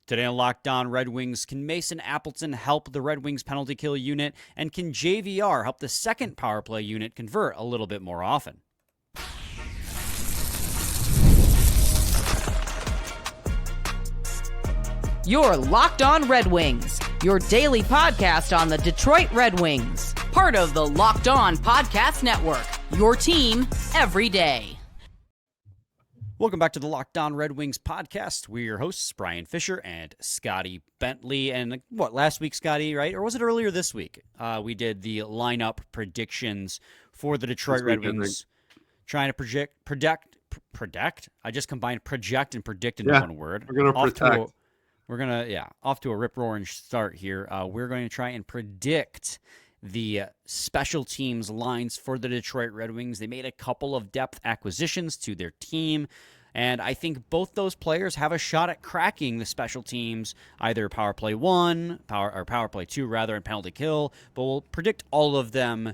Today on Locked On Red Wings, can Mason Appleton help the Red Wings penalty kill unit? And can JVR help the second power play unit convert a little bit more often? You're Locked On Red Wings, your daily podcast on the Detroit Red Wings. Part of the Locked On Podcast Network, your team every day. Welcome back to the Locked On Red Wings podcast. We're your hosts, Brian Fisher and Scotty Bentley. And last week, Scotty, right? Or was it earlier this week? We did the lineup predictions for the Detroit Red Wings, trying to predict. I just combined project and predict into one word. We're going to protect. Off to a rip-roaring start here. We're going to try and predict the special teams lines for the Detroit Red Wings. They made a couple of depth acquisitions to their team, and I think both those players have a shot at cracking the special teams, either power play 1, power play 2 rather, and penalty kill, but we'll predict all of them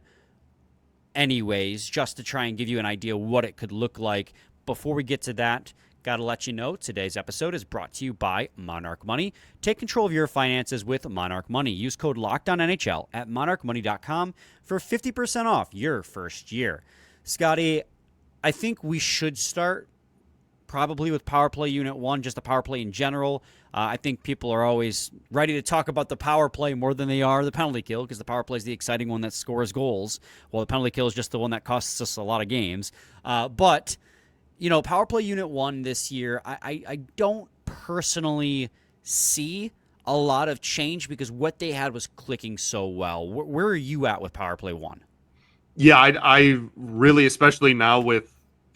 anyways, just to try and give you an idea what it could look like. Before we get to that, got to let you know today's episode is brought to you by Monarch Money. Take control of your finances with Monarch Money. Use code LOCKEDONNHL at monarchmoney.com for 50% off your first year. Scotty, I think we should start probably with power play unit 1, just the power play in general. I think people are always ready to talk about the power play more than they are the penalty kill, because the power play is the exciting one that scores goals, while the penalty kill is just the one that costs us a lot of games. But power play unit 1 this year, I don't personally see a lot of change because what they had was clicking so well. Where are you at with power play 1? Yeah, I really, especially now with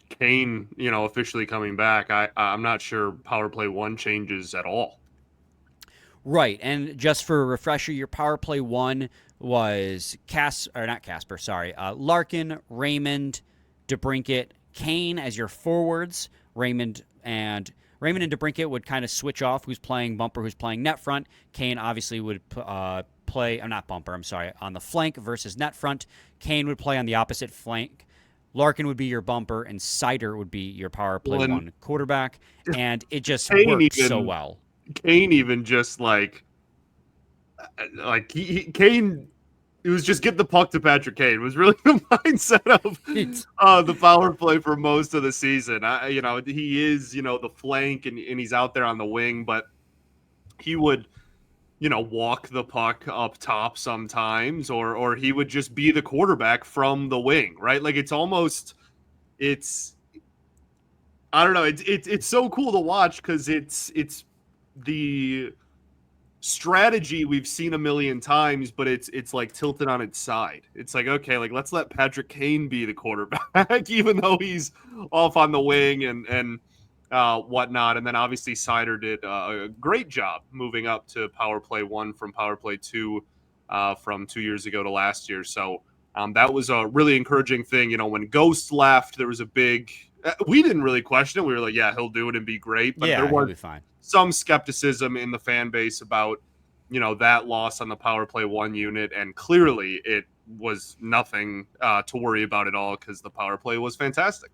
Kane, officially coming back, I'm not sure power play 1 changes at all. Right, and just for a refresher, your power play 1 was Larkin, Raymond, DeBrincat, Kane as your forwards. Raymond and DeBrincat would kind of switch off who's playing bumper, who's playing net front. Kane obviously would play, not bumper, on the flank versus net front. Kane would play on the opposite flank. Larkin would be your bumper, and Seider would be your power play 1 quarterback. And it just works so well. Kane even just Kane. It was just get the puck to Patrick Kane. It was really the mindset of the power play for most of the season. He is, the flank and he's out there on the wing, but he would, walk the puck up top sometimes, or he would just be the quarterback from the wing, right? Like it's I don't know. It's so cool to watch because it's the strategy we've seen a million times, but it's like tilted on its side. It's like, okay, let's let Patrick Kane be the quarterback, even though he's off on the wing and whatnot. And then obviously Seider did a great job moving up to power play 1 from power play 2 from 2 years ago to last year. So that was a really encouraging thing. When Ghost left, there was a big. We didn't really question it. We were like, yeah, he'll do it and be great. But there was he'll be fine. Some skepticism in the fan base about, that loss on the power play 1 unit. And clearly it was nothing to worry about at all because the power play was fantastic.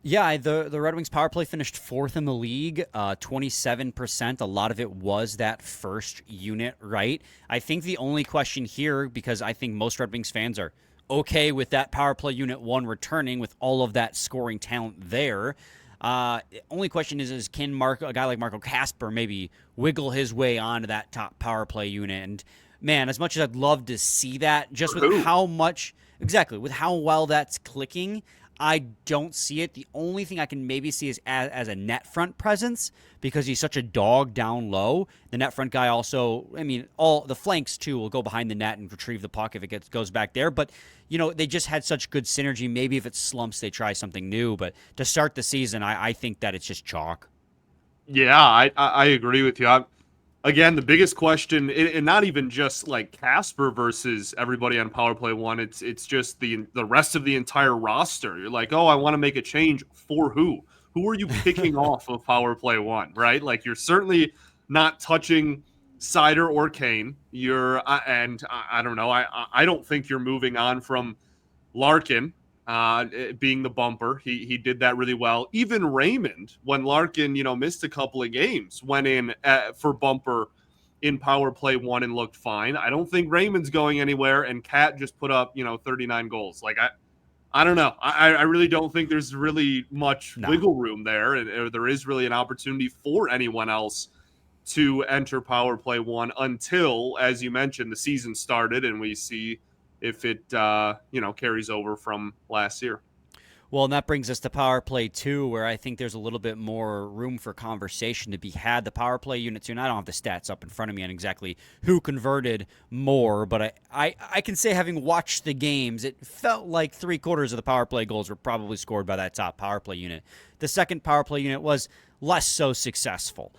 Yeah, the Red Wings power play finished 4th in the league, 27%. A lot of it was that first unit, right? I think the only question here, because I think most Red Wings fans are okay with that power play unit 1 returning with all of that scoring talent there. The only question is can a guy like Marco Kasper maybe wiggle his way onto that top power play unit? And man, as much as I'd love to see that, just with how well that's clicking, I don't see it. The only thing I can maybe see is as a net front presence, because he's such a dog down low. The net front guy also, all the flanks too will go behind the net and retrieve the puck if it goes back there. But, they just had such good synergy. Maybe if it slumps, they try something new. But to start the season, I think that it's just chalk. Yeah, I agree with you. Again, the biggest question, and not even just Kasper versus everybody on power play 1, it's just the rest of the entire roster. You're like, oh, I want to make a change for who? Who are you picking off of power play 1, right? You're certainly not touching Seider or Kane. I don't know. I don't think you're moving on from Larkin. being the bumper. He did that really well. Even Raymond, when Larkin, missed a couple of games, went in for bumper in power play 1 and looked fine. I don't think Raymond's going anywhere, and Cat just put up, 39 goals. Like, I don't know. I really don't think there's really much wiggle room there, or there is really an opportunity for anyone else to enter power play 1 until, as you mentioned, the season started and we see if it carries over from last year. Well, and that brings us to power play 2, where I think there's a little bit more room for conversation to be had. The power play unit 2, and I don't have the stats up in front of me on exactly who converted more, but I can say, having watched the games, it felt like 3/4 of the power play goals were probably scored by that top power play unit. The second power play unit was less so successful.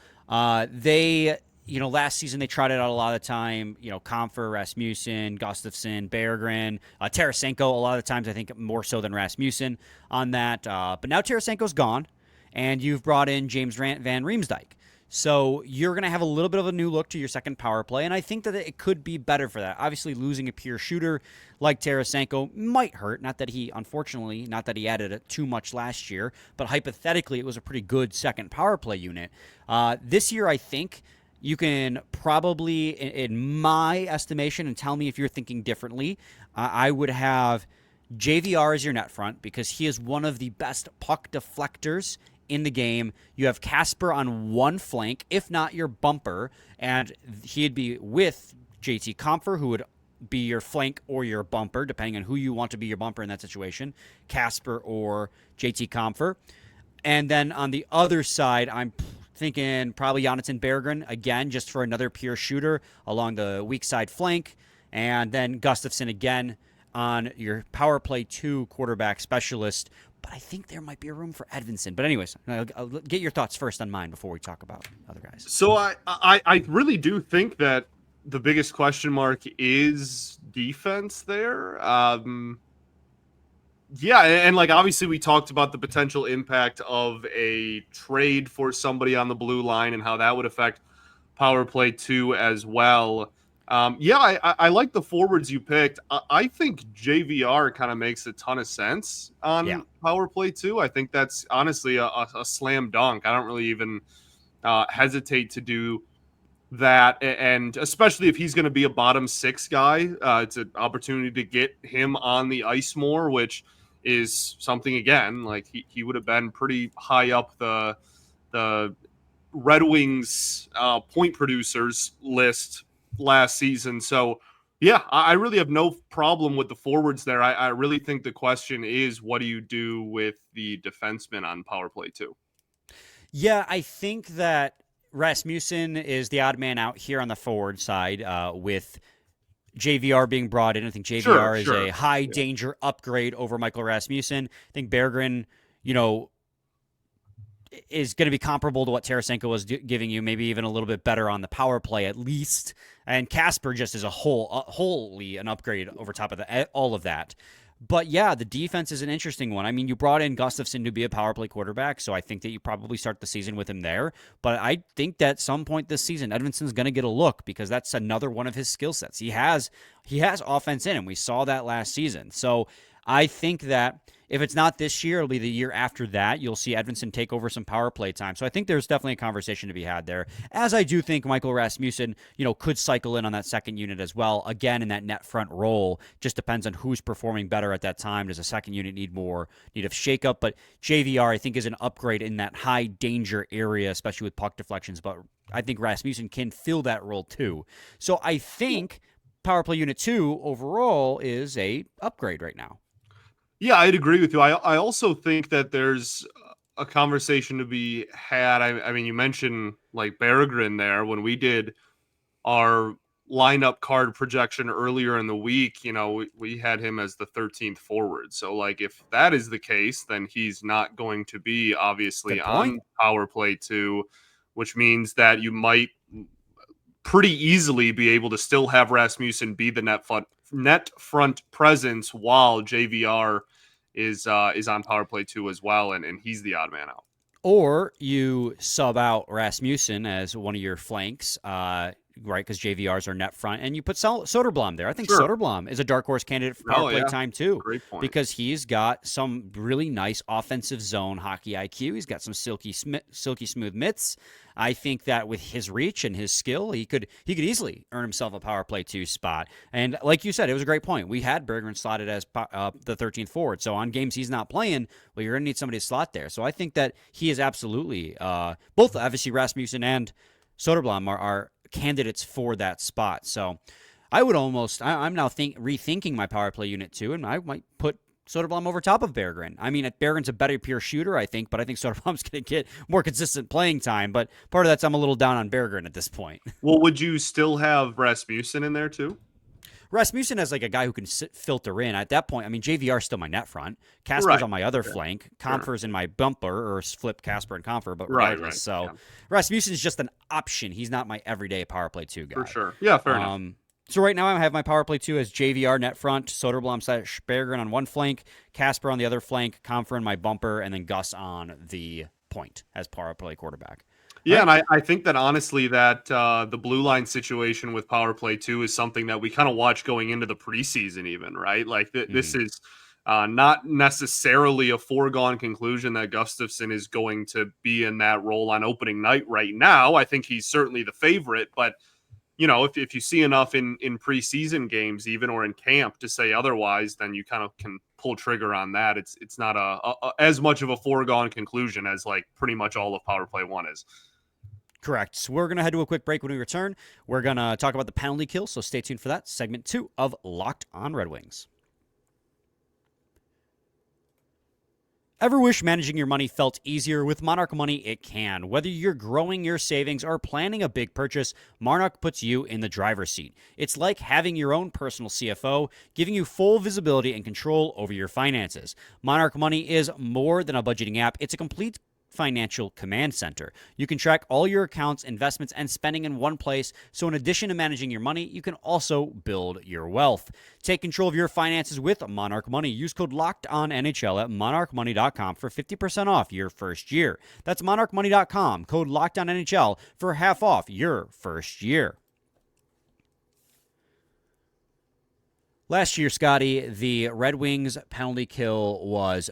Last season they tried it out a lot of the time. Comfer, Rasmussen, Gustafsson, Berggren, Tarasenko. A lot of the times, I think more so than Rasmussen on that. But now Tarasenko's gone, and you've brought in James Van Riemsdyk. So you're going to have a little bit of a new look to your second power play, and I think that it could be better for that. Obviously, losing a pure shooter like Tarasenko might hurt. Not that he added it too much last year, but hypothetically, it was a pretty good second power play unit. This year, I think you can probably, in my estimation, and tell me if you're thinking differently, I would have JVR as your net front because he is one of the best puck deflectors in the game. You have Casper on one flank, if not your bumper, and he'd be with JT Compher, who would be your flank or your bumper, depending on who you want to be your bumper in that situation, Casper or JT Compher. And then on the other side, I'm thinking probably Jonathan Berggren, again, just for another pure shooter along the weak side flank. And then Gustafsson again on your power play 2 quarterback specialist. But I think there might be a room for Edvinsson. But anyways, I'll get your thoughts first on mine before we talk about other guys. So I really do think that the biggest question mark is defense there. Yeah, and like obviously we talked about the potential impact of a trade for somebody on the blue line and how that would affect power play 2 as well. I like the forwards you picked. I think JVR kind of makes a ton of sense on power play 2. I think that's honestly a slam dunk. I don't really even hesitate to do that, and especially if he's going to be a bottom 6 guy, it's an opportunity to get him on the ice more, which is something, again, like he would have been pretty high up the Red Wings point producers list last season. So yeah, I really have no problem with the forwards there. I really think the question is, what do you do with the defensemen on power play 2? Yeah, I think that Rasmussen is the odd man out here on the forward side with JVR being brought in. I think JVR is a high danger upgrade over Michael Rasmussen. I think Berggren, is going to be comparable to what Tarasenko was giving you, maybe even a little bit better on the power play at least. And Casper just is wholly an upgrade over top of all of that. But yeah, the defense is an interesting one. I mean, you brought in Gustafsson to be a power play quarterback, so I think that you probably start the season with him there. But I think that at some point this season, Edvinsson's going to get a look because that's another one of his skill sets. He has offense in him. We saw that last season. So I think that if it's not this year, it'll be the year after that. You'll see Edvinsson take over some power play time. So I think there's definitely a conversation to be had there. As I do think Michael Rasmussen, could cycle in on that second unit as well. Again, in that net front role, just depends on who's performing better at that time. Does a second unit need of shakeup? But JVR, I think, is an upgrade in that high danger area, especially with puck deflections. But I think Rasmussen can fill that role too. So I think power play unit 2 overall is a upgrade right now. Yeah, I'd agree with you. I also think that there's a conversation to be had. I mean, you mentioned like Berggren there. When we did our lineup card projection earlier in the week, we had him as the 13th forward. So like if that is the case, then he's not going to be obviously on power play 2, which means that you might pretty easily be able to still have Rasmussen be the net front presence while JVR is on power play 2 as well, and he's the odd man out. Or you sub out Rasmussen as one of your flanks, right? Because JVR's our net front, and you put Soderblom there. I think Sure. Soderblom is a dark horse candidate for power play time too. Great point. Because he's got some really nice offensive zone hockey IQ. He's got some silky smooth mitts. I think that with his reach and his skill, he could easily earn himself a power play 2 spot. And like you said, it was a great point. We had Berggren slotted as the 13th forward. So on games he's not playing, well, you're going to need somebody to slot there. So I think that he is absolutely both obviously Rasmussen and Soderblom are candidates for that spot. So I would almost I'm now rethinking my power play unit too, and I might put Soderblom over top of Berggren. I mean, Berggren's a better pure shooter, I think, but I think Soderblom's going to get more consistent playing time. But part of that's I'm a little down on Berggren at this point. Well, would you still have Rasmussen in there too? Rasmussen as like a guy who can filter in. At that point, I mean, JVR's still my net front. Casper's on my other flank. Compher's in my bumper, or flip Casper and Compher, but regardless. So Rasmussen's just an option. He's not my everyday power play 2 guy. For sure. Yeah, fair enough. So right now I have my power play 2 as JVR net front, Soderblom / Berggren on one flank, Casper on the other flank, Compher in my bumper, and then Gus on the point as power play quarterback. Yeah, and I think that honestly that the blue line situation with power play 2 is something that we kind of watch going into the preseason even, right? Like this is not necessarily a foregone conclusion that Gustafsson is going to be in that role on opening night right now. I think he's certainly the favorite, but you know, if you see enough in preseason games even or in camp to say otherwise, then you kind of can pull trigger on that. It's not as much of a foregone conclusion as like pretty much all of power play 1 is. Correct. So we're going to head to a quick break. When we return, we're going to talk about the penalty kill, so stay tuned for that. Segment 2 of Locked on Red Wings. Ever wish managing your money felt easier? With Monarch Money, it can. Whether you're growing your savings or planning a big purchase, Monarch puts you in the driver's seat. It's like having your own personal CFO, giving you full visibility and control over your finances. Monarch Money is more than a budgeting app. It's a complete financial command center. You can track all your accounts, investments, and spending in one place, so in addition to managing your money, you can also build your wealth. Take control of your finances with Monarch Money. Use code LOCKEDONNHL at monarchmoney.com for 50% off your first year. That's monarchmoney.com, code LOCKEDONNHL for half off your first year. Last year, Scotty, the Red Wings penalty kill was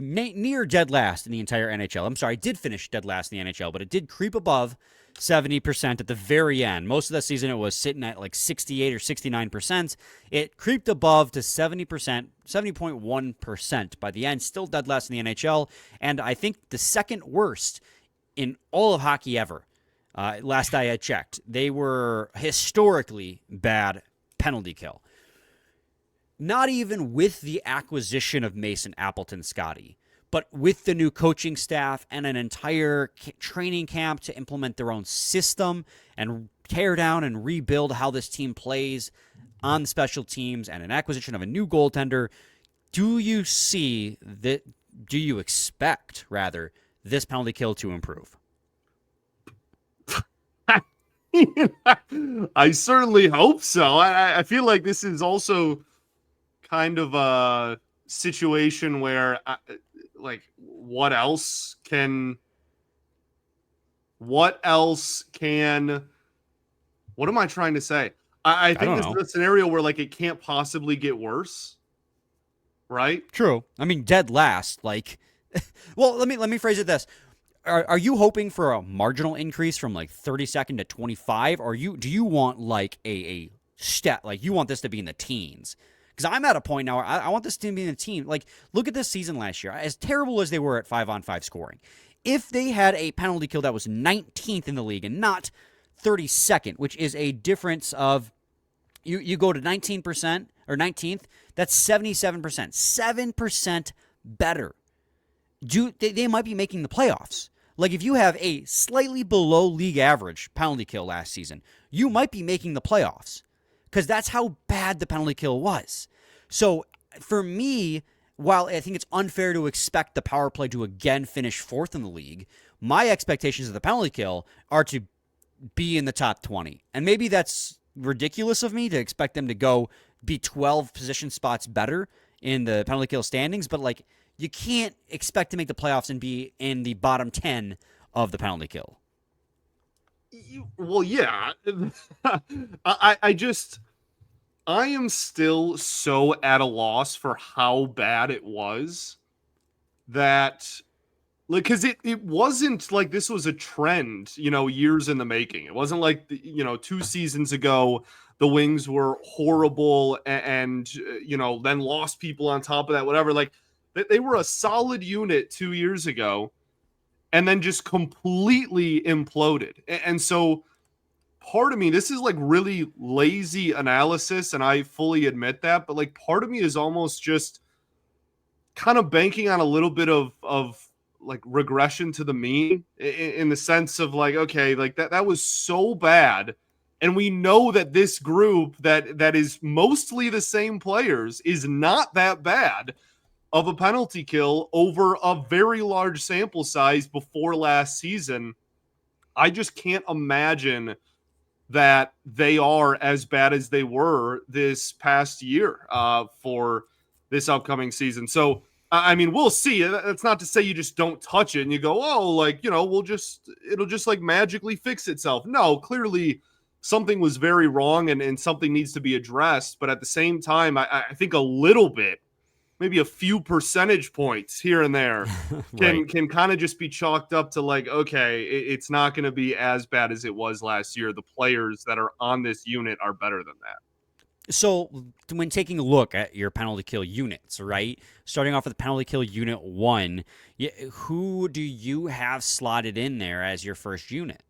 near dead last in the entire NHL. I'm sorry, it did finish dead last in the NHL, but it did creep above 70% at the very end. Most of the season it was sitting at like 68 or 69%. It creeped above to 70%, 70.1% by the end, still dead last in the NHL, and I think the second worst in all of hockey ever. Last I had checked. They were historically bad penalty kill. Not even with the acquisition of Mason Appleton, Scotty, but with the new coaching staff and an entire training camp to implement their own system and tear down and rebuild how this team plays on special teams and an acquisition of a new goaltender. Do you expect, rather, this penalty kill to improve? I certainly hope so. I feel like this is also kind of a situation where what am I trying to say? I think this is a scenario where like it can't possibly get worse, right? True. I mean, dead last, like, well, let me phrase it this. Are you hoping for a marginal increase from like 32nd to 25, or do you want like a step, like you want this to be in the teens? Because I'm at a point now where I want this team to be in the team. Like, look at this season last year. As terrible as they were at 5-on-5 scoring, if they had a penalty kill that was 19th in the league and not 32nd, which is a difference of, you go to 19% or 19th, that's 77%. 7% better. They might be making the playoffs. Like, if you have a slightly below league average penalty kill last season, you might be making the playoffs. Because that's how bad the penalty kill was. So, for me, while I think it's unfair to expect the power play to again finish 4th in the league, my expectations of the penalty kill are to be in the top 20. And maybe that's ridiculous of me to expect them to be 12 position spots better in the penalty kill standings, but like, you can't expect to make the playoffs and be in the bottom 10 of the penalty kill. Well, yeah. I just I am still so at a loss for how bad it was that like because it wasn't like this was a trend, years in the making. It wasn't like 2 seasons ago the Wings were horrible and then lost people on top of that, whatever. Like they were a solid unit 2 years ago and then just completely imploded. And so part of me, this is like really lazy analysis, and I fully admit that, but like part of me is almost just kind of banking on a little bit of like regression to the mean in the sense of like, okay, like that was so bad. And we know that this group that is mostly the same players is not that bad of a penalty kill over a very large sample size before last season. I just can't imagine that they are as bad as they were this past year for this upcoming season. So, I mean, we'll see. That's not to say you just don't touch it and you go, oh, like, it'll just like magically fix itself. No, clearly something was very wrong and something needs to be addressed. But at the same time, I think a little bit, maybe a few percentage points here and there Right. can kind of just be chalked up to like, okay, it's not going to be as bad as it was last year. The players that are on this unit are better than that. So, when taking a look at your penalty kill units, right? Starting off with penalty kill unit 1, who do you have slotted in there as your first unit?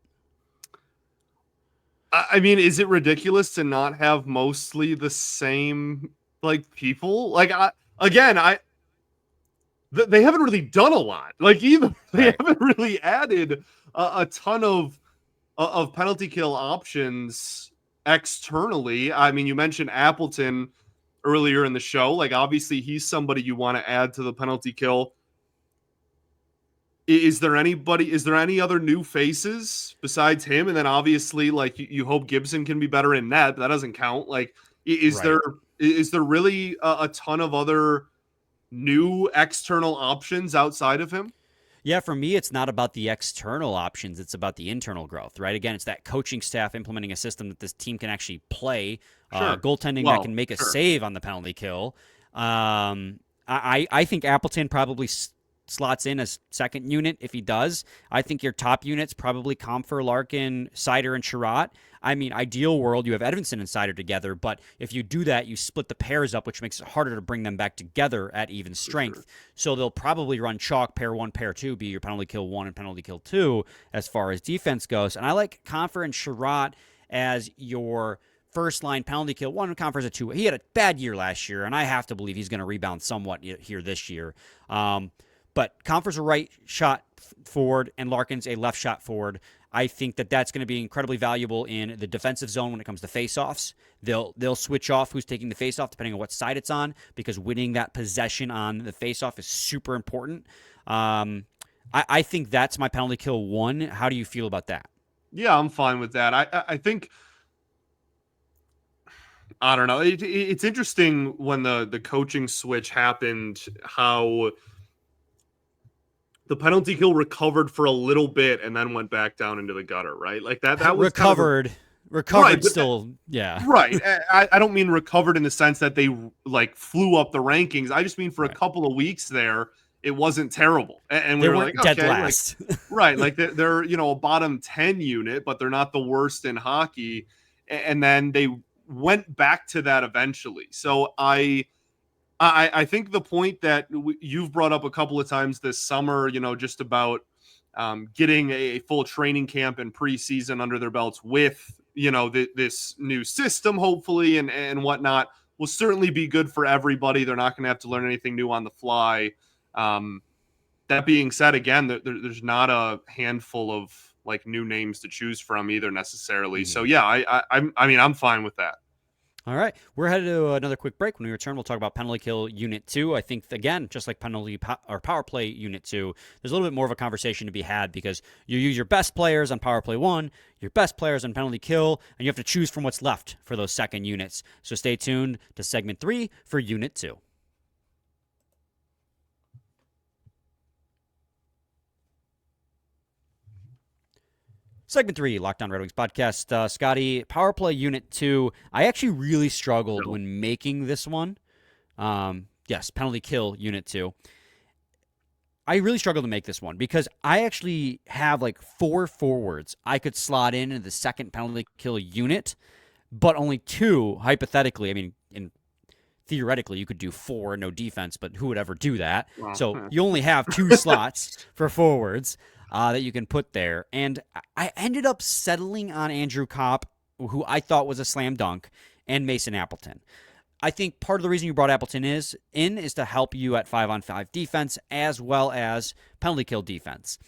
I mean, is it ridiculous to not have mostly the same like people? Like they haven't really done a lot. Like either they Right. haven't really added a ton of penalty kill options externally. I mean, you mentioned Appleton earlier in the show. Like, obviously, he's somebody you want to add to the penalty kill. Is there anybody? Is there any other new faces besides him? And then obviously, like you hope Gibson can be better in net. But that doesn't count. Like, is Right. there really a ton of other new external options outside of him? Yeah, for me, it's not about the external options. It's about the internal growth, right? Again, it's that coaching staff implementing a system that this team can actually play, Sure. goaltending that Well, can make a sure. save on the penalty kill. I think Appleton probably slots in as second unit if he does. I think your top units probably Comfer, Larkin, Sider, and Sherratt. I mean, ideal world, you have Edvinsson and Sider together, but if you do that, you split the pairs up, which makes it harder to bring them back together at even strength. Sure. So they'll probably run chalk pair 1, pair 2, be your penalty kill 1 and penalty kill 2 as far as defense goes. And I like Comfer and Sherratt as your first line penalty kill. 1, Comfer's a 2. He had a bad year last year, and I have to believe he's going to rebound somewhat here this year. But Comfer's a right shot forward, and Larkin's a left shot forward. I think that that's going to be incredibly valuable in the defensive zone when it comes to faceoffs. They'll switch off who's taking the faceoff depending on what side it's on, because winning that possession on the faceoff is super important. I think that's my penalty kill 1. How do you feel about that? Yeah, I'm fine with that. I think I don't know. It's interesting when the coaching switch happened, how the penalty kill recovered for a little bit and then went back down into the gutter, right? Like that was kind of recovered right, still, yeah. right. I don't mean recovered in the sense that they like flew up the rankings. I just mean for a Right. couple of weeks there, it wasn't terrible, and we They were like, weren't dead okay, like last. right, like they're a bottom 10 unit, but they're not the worst in hockey. And then they went back to that eventually. So I think the point that you've brought up a couple of times this summer, just about getting a full training camp and preseason under their belts with, this new system, hopefully, and whatnot, will certainly be good for everybody. They're not going to have to learn anything new on the fly. That being said, again, there's not a handful of like new names to choose from either necessarily. So yeah, I mean, I'm fine with that. All right, we're headed to another quick break. When we return, we'll talk about penalty kill unit 2. I think, again, just like or power play unit 2, there's a little bit more of a conversation to be had because you use your best players on power play 1, your best players on penalty kill, and you have to choose from what's left for those second units. So stay tuned to segment 3 for unit 2. Segment 3, Locked On Red Wings podcast. Scotty, power play unit 2. I actually really struggled when making this one. Yes, penalty kill unit 2. I really struggled to make this one because I actually have like 4 forwards I could slot in the second penalty kill unit, but only 2, hypothetically. I mean, theoretically, you could do 4, no defense, but who would ever do that? So you only have 2 slots for forwards that you can put there. And I ended up settling on Andrew Kopp, who I thought was a slam dunk, and Mason Appleton. I think part of the reason you brought Appleton is to help you at 5-on-5 defense as well as penalty kill defense.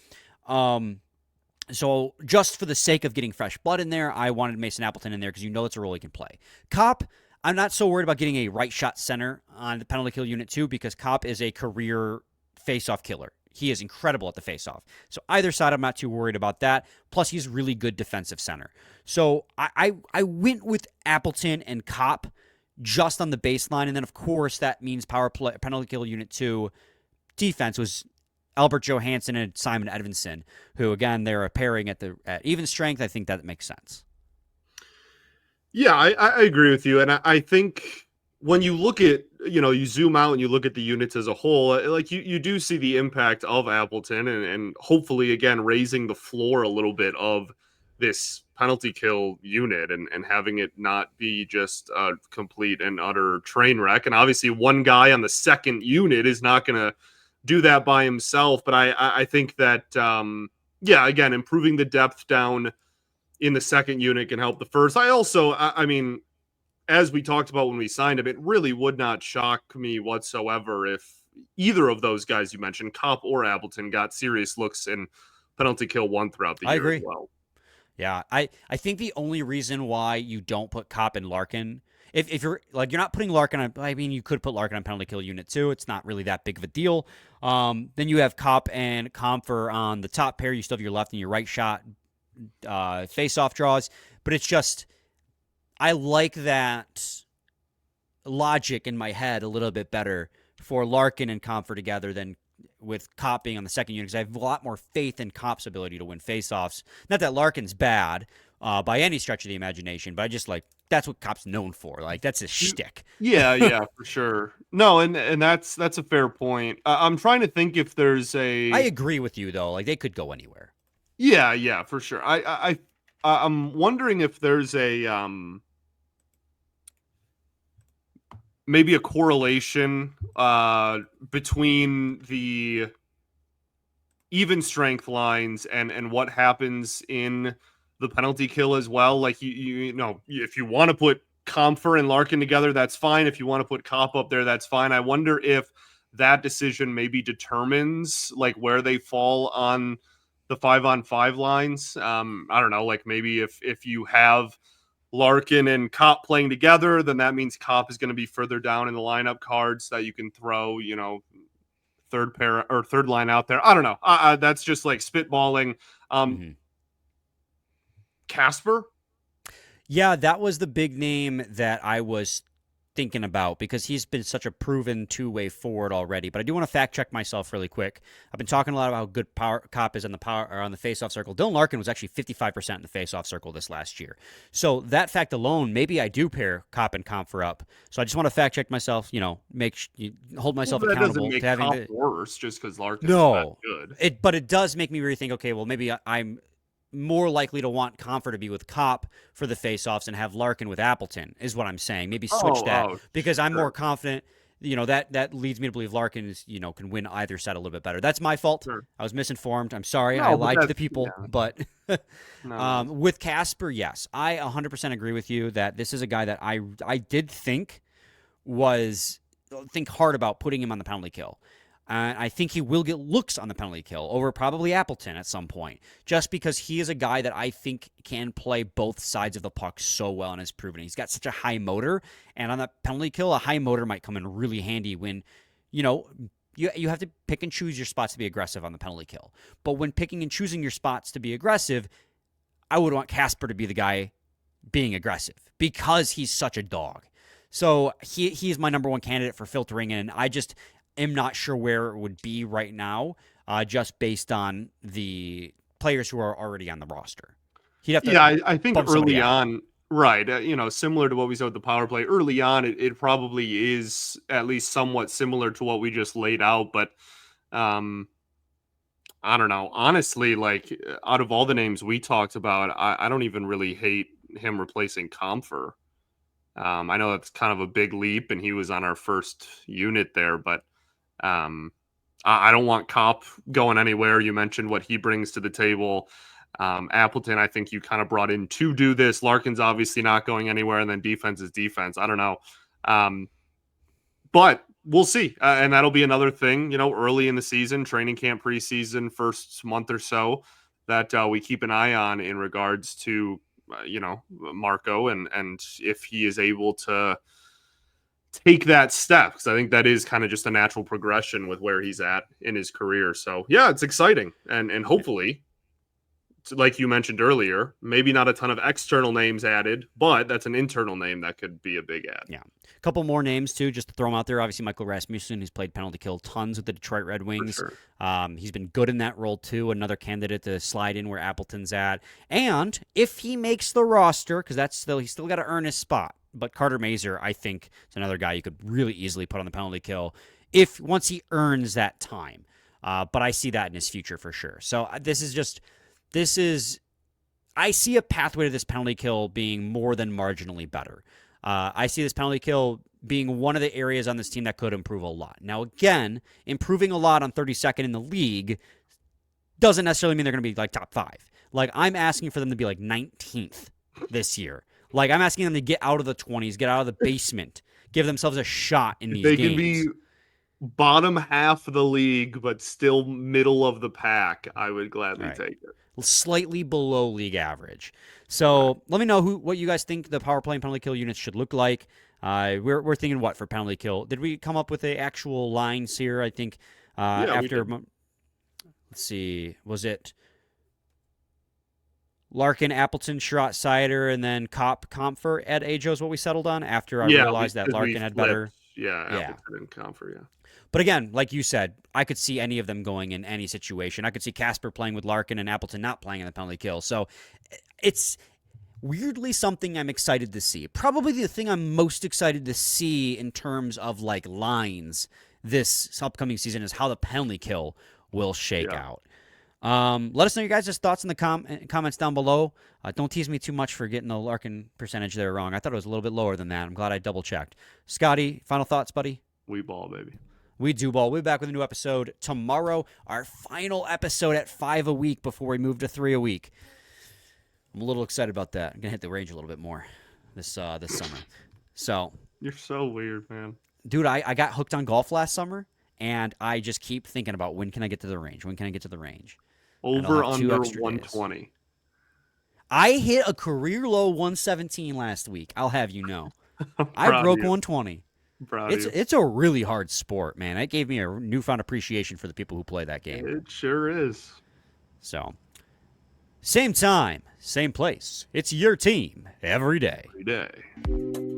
So just for the sake of getting fresh blood in there, I wanted Mason Appleton in there because you know it's a role he can play. Kopp, I'm not so worried about getting a right shot center on the penalty kill unit 2 because Kopp is a career face-off killer. He is incredible at the face-off. So either side, I'm not too worried about that. Plus, he's really good defensive center. So I went with Appleton and Kopp just on the baseline, and then of course that means power play penalty kill unit 2 defense was Albert Johansson and Simon Edvinsson, who again they're a pairing at even strength. I think that makes sense. Yeah, I agree with you, and I think when you look at, you zoom out and you look at the units as a whole, like you do see the impact of Appleton and hopefully again raising the floor a little bit of this penalty kill unit and having it not be just a complete and utter train wreck. And obviously one guy on the second unit is not going to do that by himself. But I think that, again, improving the depth down in the second unit can help the first. I mean, as we talked about when we signed him, it really would not shock me whatsoever if either of those guys you mentioned, Kopp or Appleton, got serious looks in penalty kill 1 throughout the year. I agree. As well. Yeah, I think the only reason why you don't put Kopp and Larkin, if you're like you're not putting Larkin on, I mean you could put Larkin on penalty kill unit 2. It's not really that big of a deal. Then you have Kopp and Comfer on the top pair. You still have your left and your right shot face-off draws, but it's just I like that logic in my head a little bit better for Larkin and Comfer together than with Kopp being on the second unit, because I have a lot more faith in Kopp's ability to win faceoffs. Not that Larkin's bad by any stretch of the imagination, but I just like that's what Kopp's known for. Like that's his shtick. Yeah, for sure. No, and that's a fair point. I'm trying to think if there's a. I agree with you though. Like they could go anywhere. Yeah, for sure. I'm wondering if there's a maybe a correlation between the even strength lines and what happens in the penalty kill as well. Like you know, if you want to put Comfer and Larkin together, that's fine. If you want to put Kopp up there, that's fine. I wonder if that decision maybe determines like where they fall on the 5-on-5 lines. I don't know, like maybe if you have Larkin and Kopp playing together, then that means Kopp is going to be further down in the lineup cards that you can throw, third pair or third line out there. I don't know. That's just like spitballing. Casper? Yeah, that was the big name that I was thinking about because he's been such a proven two-way forward already. But I do want to fact check myself really quick. I've been talking a lot about how good Kopp is on the face-off circle. Dylan Larkin was actually 55% in the face-off circle this last year. So that fact alone, maybe I do pair Kopp and Comfer up. So I just want to fact check myself. Hold myself accountable to having Kopp worse just because Larkin's not good. But it does make me really think. Okay, well maybe I'm more likely to want Comfer to be with Kopp for the face-offs and have Larkin with Appleton is what I'm saying. Maybe switch that because I'm more confident. That leads me to believe Larkin is, can win either side a little bit better. That's my fault. Sure. I was misinformed. I'm sorry. I lied to the people. Yeah. But with Casper, yes, I 100% agree with you that this is a guy that I did think hard about putting him on the penalty kill. I think he will get looks on the penalty kill over probably Appleton at some point, just because he is a guy that I think can play both sides of the puck so well and has proven it. He's got such a high motor, and on that penalty kill, a high motor might come in really handy when, you have to pick and choose your spots to be aggressive on the penalty kill. But when picking and choosing your spots to be aggressive, I would want Casper to be the guy being aggressive because he's such a dog. So he is my number one candidate for filtering in. I'm not sure where it would be right now, just based on the players who are already on the roster. He'd have to Yeah, I think bump somebody early out. on, right, similar to what we saw with the power play, early on, it probably is at least somewhat similar to what we just laid out. But um, I don't know. Honestly, like out of all the names we talked about, I don't even really hate him replacing Comfer. I know that's kind of a big leap, and he was on our first unit there, but I don't want Kopp going anywhere. You mentioned what he brings to the table. Appleton, I think you kind of brought in to do this. Larkin's obviously not going anywhere, and then defense is defense. I don't know. But we'll see. And that'll be another thing, early in the season, training camp, preseason, first month or so, that we keep an eye on in regards to, Marco and if he is able to take that step. Because I think that is kind of just a natural progression with where he's at in his career. So, yeah, it's exciting. And hopefully, like you mentioned earlier, maybe not a ton of external names added, but that's an internal name that could be a big add. Yeah. A couple more names, too, just to throw them out there. Obviously, Michael Rasmussen, who's played penalty kill tons with the Detroit Red Wings. Sure. He's been good in that role, too. Another candidate to slide in where Appleton's at. And if he makes the roster, because he's still got to earn his spot. But Carter Mazer, I think, is another guy you could really easily put on the penalty kill once he earns that time. But I see that in his future for sure. So I see a pathway to this penalty kill being more than marginally better. I see this penalty kill being one of the areas on this team that could improve a lot. Now, again, improving a lot on 32nd in the league doesn't necessarily mean they're going to be like top 5. Like, I'm asking for them to be like 19th this year. Like, I'm asking them to get out of the 20s, get out of the basement, give themselves a shot in these games. They can be bottom half of the league, but still middle of the pack. I would gladly take it. Slightly below league average. So let me know what you guys think the power play and penalty kill units should look like. We're thinking what for penalty kill? Did we come up with the actual lines here? I think after, let's see, was it Larkin, Appleton, Sherratt, Sider, and then Comfer at Ajo is what we settled on after I realized that Larkin had better. Yeah, Appleton and Comfer, yeah. But again, like you said, I could see any of them going in any situation. I could see Casper playing with Larkin and Appleton not playing in the penalty kill. So it's weirdly something I'm excited to see. Probably the thing I'm most excited to see in terms of like lines this upcoming season is how the penalty kill will shake out. Let us know your guys' thoughts in the comments down below. Don't tease me too much for getting the Larkin percentage there wrong. I thought it was a little bit lower than that. I'm glad I double-checked. Scotty, final thoughts, buddy? We ball, baby. We do ball. We'll be back with a new episode tomorrow. Our final episode at 5 a week before we move to 3 a week. I'm a little excited about that. I'm going to hit the range a little bit more this summer. So you're so weird, man. Dude, I got hooked on golf last summer, and I just keep thinking about when can I get to the range? When can I get to the range? Over under 120. Days. I hit a career low 117 last week. I'll have you know. I broke 120. It's a really hard sport, man. That gave me a newfound appreciation for the people who play that game. It sure is. So, same time, same place. It's your team every day. Every day.